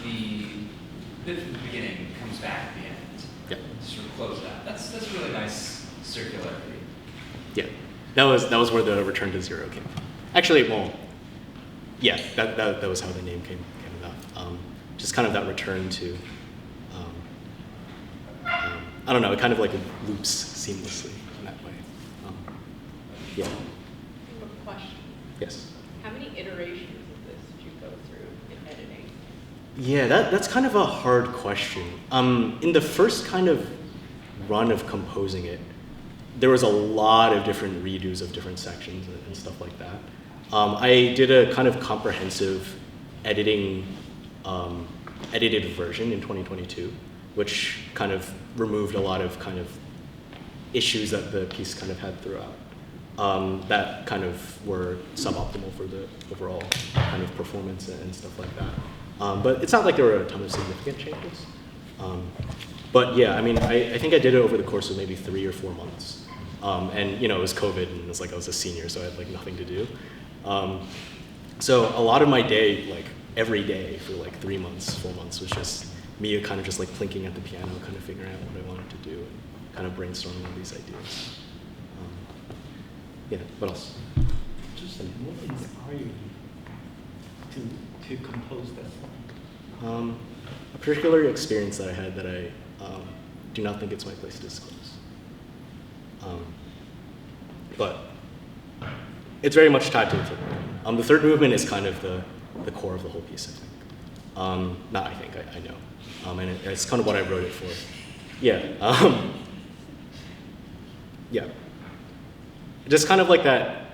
the bit from the beginning comes back at the end. Yeah. Sort of close that. That's really nice circularity. Yeah, that was where the return to zero came from. Actually, well, yeah, that was how the name came about. Just kind of that return to, I don't know, it kind of like loops seamlessly in that way. Yeah. I have a question. Yes. How many iterations of this did you go through in editing? Yeah, that's kind of a hard question. In the first kind of run of composing it, there was a lot of different redos of different sections and stuff like that. I did a kind of comprehensive edited version in 2022, which kind of removed a lot of kind of issues that the piece kind of had throughout. That kind of were suboptimal for the overall kind of performance and stuff like that. But it's not like there were a ton of significant changes. But yeah, I mean, I think I did it over the course of maybe 3 or 4 months. And it was COVID, and it was like I was a senior, so I had like nothing to do. So a lot of my day, like every day for like 3 months, 4 months, was just me kind of just like plinking at the piano, kind of figuring out what I wanted to do, and kind of brainstorming all these ideas. Yeah, what else? Just what inspired you to compose that song? A particular experience that I had that I do not think it's my place to disclose. But it's very much tied to the third movement. The third movement is kind of the core of the whole piece, I think. Not I think, I know. And it's kind of what I wrote it for. Yeah. Yeah. Just kind of like that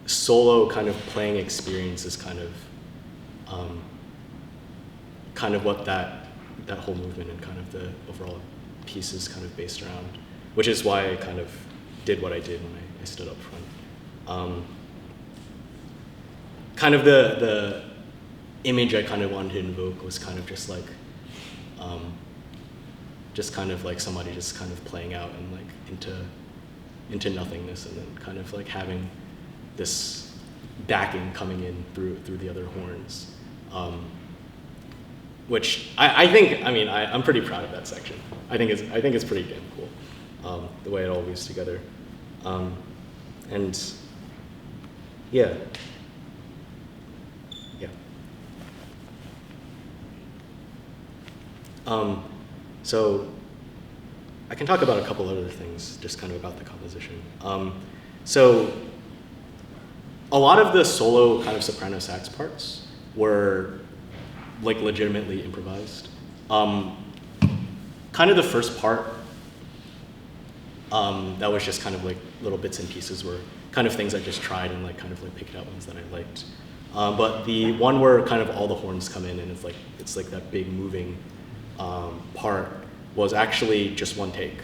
solo kind of playing experience is kind of what that whole movement and kind of the overall piece is kind of based around, which is why I kind of did what I did when I stood up front. Kind of the image I kind of wanted to invoke was kind of just like somebody just kind of playing out and like into nothingness, and then kind of like having this backing coming in through the other horns, which I think, I mean, I'm pretty proud of that section. I think it's pretty damn cool, the way it all weaves together, and yeah. So I can talk about a couple other things, just kind of about the composition. So a lot of the solo kind of soprano sax parts were like legitimately improvised. Kind of the first part that was just kind of like little bits and pieces were kind of things I just tried and like kind of like picked out ones that I liked. But the one where kind of all the horns come in and it's like that big moving part was actually just one take.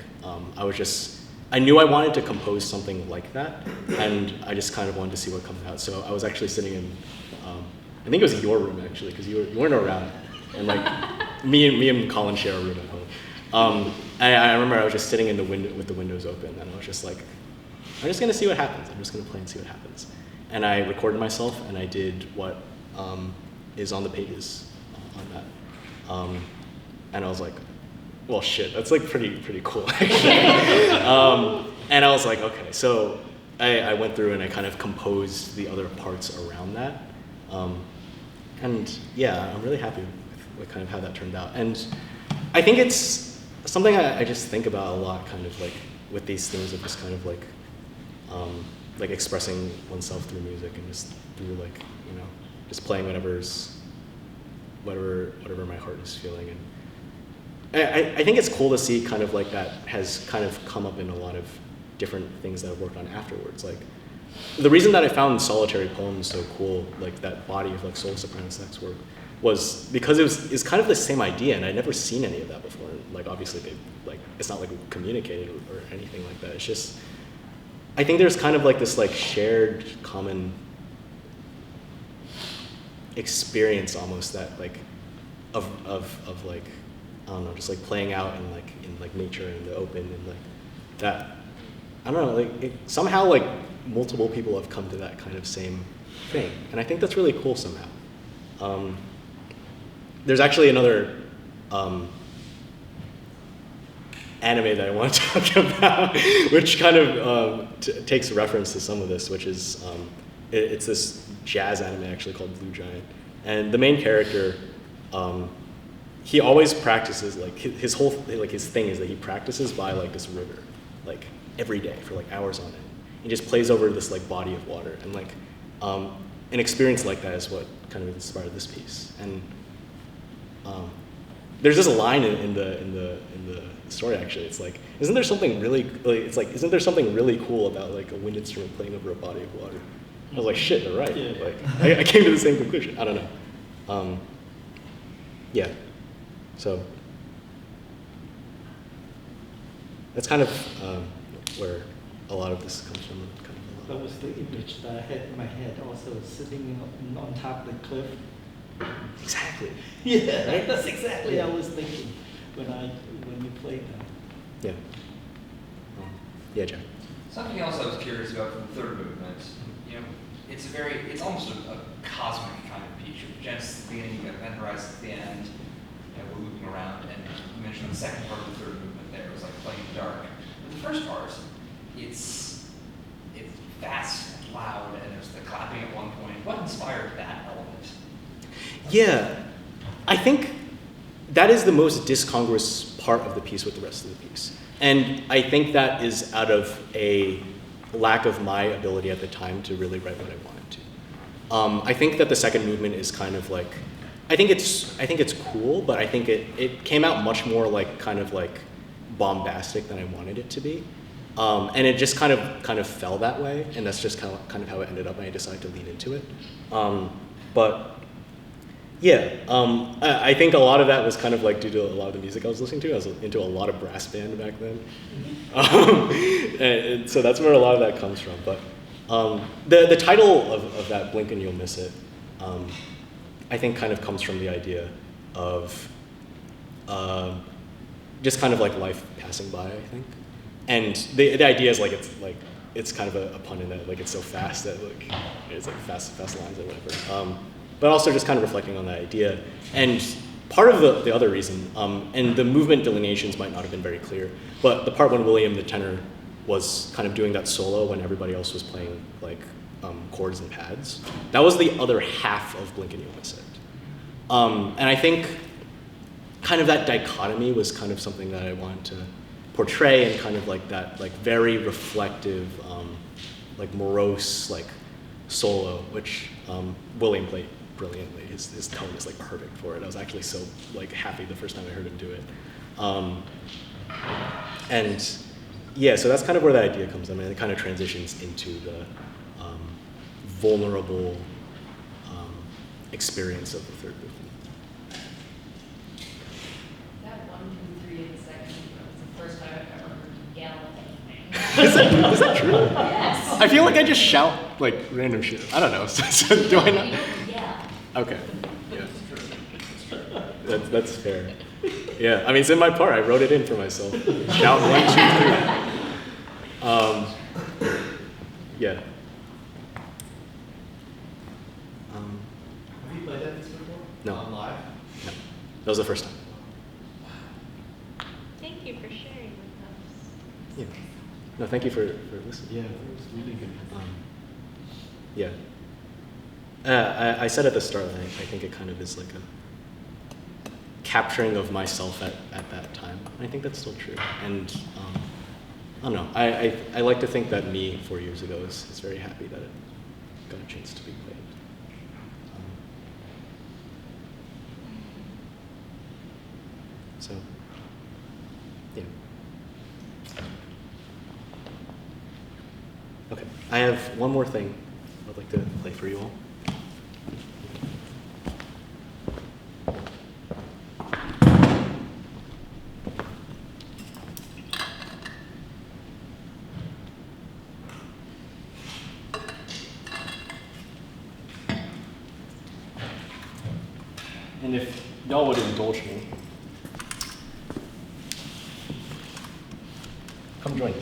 I knew I wanted to compose something like that, and I just kind of wanted to see what comes out. So I was actually sitting in, I think it was your room actually, because you weren't around, and like me and Colin share a room at home. I remember I was just sitting in the window with the windows open, and I was just like, I'm just gonna see what happens. I'm just gonna play and see what happens. And I recorded myself, and I did what is on the pages on that. And I was like, well, shit, that's like pretty cool, actually. And I was like, okay, so I went through and I kind of composed the other parts around that. And yeah, I'm really happy with kind of how that turned out. And I think it's something I just think about a lot, kind of like with these things of just kind of like expressing oneself through music and just through like, just playing whatever my heart is feeling. And I think it's cool to see kind of like that has kind of come up in a lot of different things that I've worked on afterwards. Like the reason that I found Solitary Poems so cool, like that body of like solo soprano sax work, was because it's kind of the same idea, and I'd never seen any of that before. Like obviously it's not like we communicated or anything like that. It's just, I think there's kind of like this like shared common experience almost that like of like, I don't know, just like playing out in like nature and the open and like that. I don't know, like somehow like multiple people have come to that kind of same thing, and I think that's really cool somehow. there's actually another anime that I want to talk about, which kind of takes reference to some of this, which is it's this jazz anime actually called Blue Giant, and the main character, he always practices like his whole like his thing is that he practices by like this river, like every day for like hours on end. He just plays over this like body of water, and like an experience like that is what kind of inspired this piece. And there's this line in the story actually. It's like, isn't there something really like it's like isn't there something really cool about like a wind instrument playing over a body of water? I was like, shit, they're right. Yeah. Like I came to the same conclusion. I don't know. Yeah. So that's kind of where a lot of this comes from. Kind of That was the image that I had in my head, also sitting on top of the cliff. exactly. Yeah, Right? that's exactly Yeah. I was thinking when you played that. Yeah. Yeah, Jack. Something else I was curious about from the third movement, you know, it's almost a cosmic kind of piece. You have Genesis at the beginning, you got Event Horizon at the end, you know, we're moving around, and you mentioned the second part of the third movement there was like playing in the dark. But the first part, it's fast and loud, and there's the clapping at one point. What inspired that element? Yeah, I think that is the most discongruous part of the piece with the rest of the piece. And I think that is out of a lack of my ability at the time to really write what I wanted to. I think that the second movement is kind of like, I think it's cool, but I think it came out much more like kind of like bombastic than I wanted it to be. And it just kind of fell that way, and that's just kind of how it ended up, and I decided to lean into it. But yeah, I think a lot of that was kind of like due to a lot of the music I was listening to. I was into a lot of brass band back then. And so that's where a lot of that comes from. But the title of that, Blink and You'll Miss It, I think kind of comes from the idea of just kind of like life passing by, I think. And the idea is like it's kind of a pun in that like it's so fast that like it's like fast lines or whatever. But also just kind of reflecting on that idea. And part of the other reason, and the movement delineations might not have been very clear, but the part when William, the tenor, was kind of doing that solo when everybody else was playing like chords and pads, that was the other half of Blink and You'll Miss It. And I think kind of that dichotomy was kind of something that I wanted to portray, and kind of like that like very reflective, like morose like solo, which William played brilliantly. His tone is like perfect for it. I was actually so like happy the first time I heard him do it. And yeah, so that's kind of where the idea comes in, and it kind of transitions into the vulnerable experience of the third movement. That 1, 2, 3 in the second was the first time I've ever heard you yell at anything. Is that true? Yes. I feel like I just shout like random shit. I don't know. So do I not? Yeah. Okay. Yeah. That's fair. Yeah. I mean, it's in my part. I wrote it in for myself. Shout 1, 2, 3. Yeah. Have you played that piece before? No. On live? No. That was the first time. Thank you for sharing with us. Yeah. No, thank you for listening. Yeah, it was really good. Yeah. I said at the start, I think it kind of is like a capturing of myself at that time. And I think that's still true. And I don't know. I like to think that me 4 years ago is very happy that it got a chance to be played. So, yeah. Okay, I have one more thing I'd like to play for you all. And if y'all would indulge me, come join me.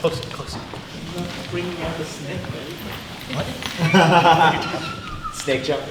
Close, close. Not bringing out the snake, right? Snake jump.